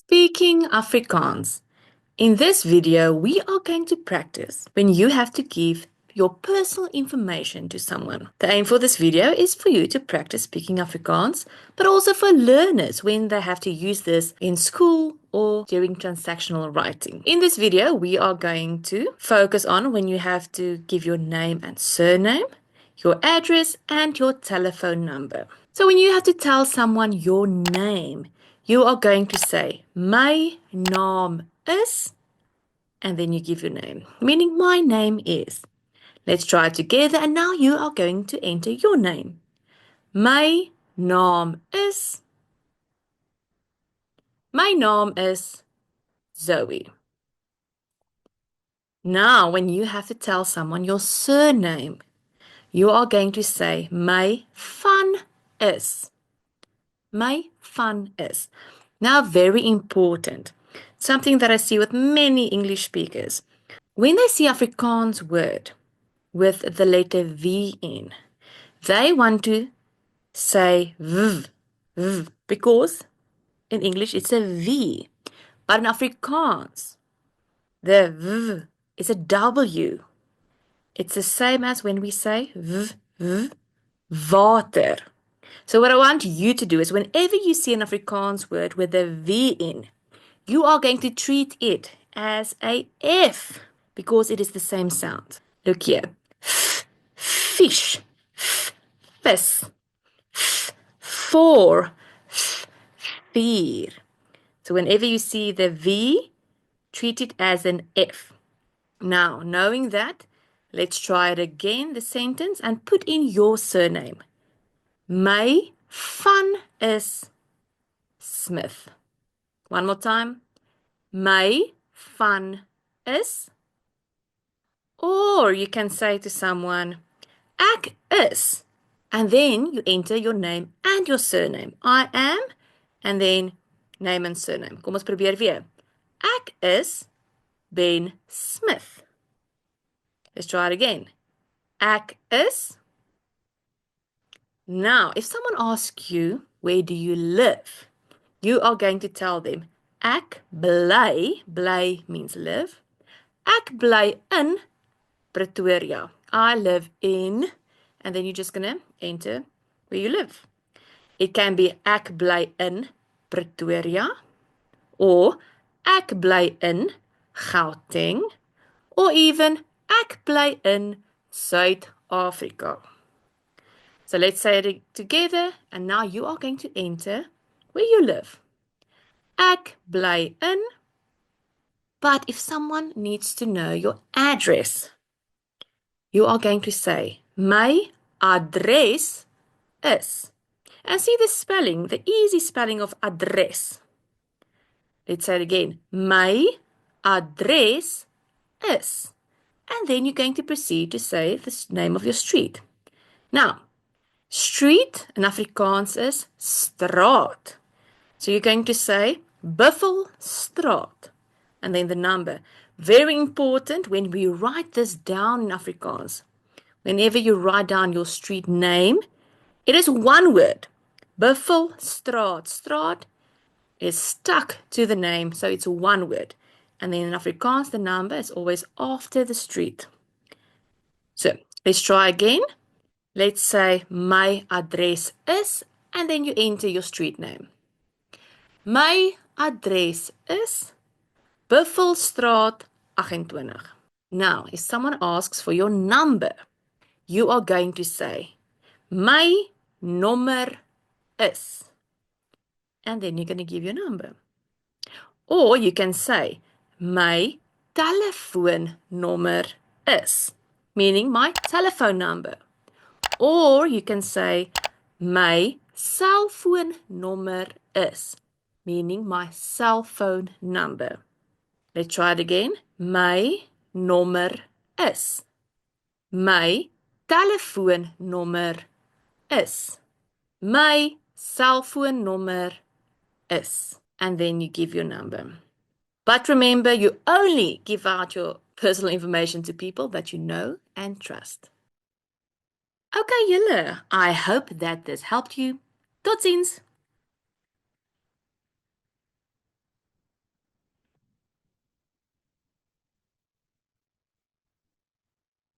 Speaking Afrikaans. In this video, we are going to practice when you have to give your personal information to someone. The aim for this video is for you to practice speaking Afrikaans, but also for learners when they have to use this in school or during transactional writing. In this video, we are going to focus on when you have to give your name and surname, your address, and your telephone number. So when you have to tell someone your name, you are going to say, my naam is, and then you give your name, meaning my name is. Let's try it together, and now you are going to enter your name. My naam is Zoe. Now, when you have to tell someone your surname, you are going to say, my van is. My van is. Now, very important. Something that I see with many English speakers. When they see Afrikaans word with the letter V in, they want to say v, because in English it's a V. But in Afrikaans, the v is a W. It's the same as when we say water. So what I want you to do is whenever you see an Afrikaans word with a V in, you are going to treat it as a F because it is the same sound. Look here. Fish. Vis. For. Vier. So whenever you see the V, treat it as an F. Now, knowing that, let's try it again, the sentence, and put in your surname. My van is Smith. One more time. My van is. Or you can say to someone, ek is. And then you enter your name and your surname. I am, and then name and surname. Kom ons probeer weer. Ek is Ben Smith. Let's try it again. Ek is. Now, if someone asks you, where do you live? You are going to tell them, ek bly, bly means live. Ek bly in Pretoria. I live in, and then you're just going to enter where you live. It can be ek bly in Pretoria, or ek bly in Gauteng, or even ek bly in Suid-Afrika. So let's say it together, and now you are going to enter where you live. Ek bly in. But if someone needs to know your address, you are going to say, my adres is. And see the spelling, the easy spelling of adres. Let's say it again. My adres is. And then you're going to proceed to say the name of your street. Now, street in Afrikaans is straat. So you're going to say Buffelstraat. And then the number. Very important when we write this down in Afrikaans. Whenever you write down your street name, it is one word. Buffelstraat. Straat is stuck to the name, so it's one word. And then in Afrikaans, the number is always after the street. So let's try again. Let's say my adres is, and then you enter your street name. My adres is Buffelstraat 28. Now, if someone asks for your number, you are going to say, my nommer is. And then you're going to give your number. Or you can say, my telefoonnommer is, meaning my telephone number. Or you can say, my selfoonnommer is, meaning my cell phone number. Let's try it again. My nommer is. My telefoonnommer is. My selfoonnommer is. And then you give your number. But remember, you only give out your personal information to people that you know and trust. Okay, julle. I hope that this helped you. Tot ziens!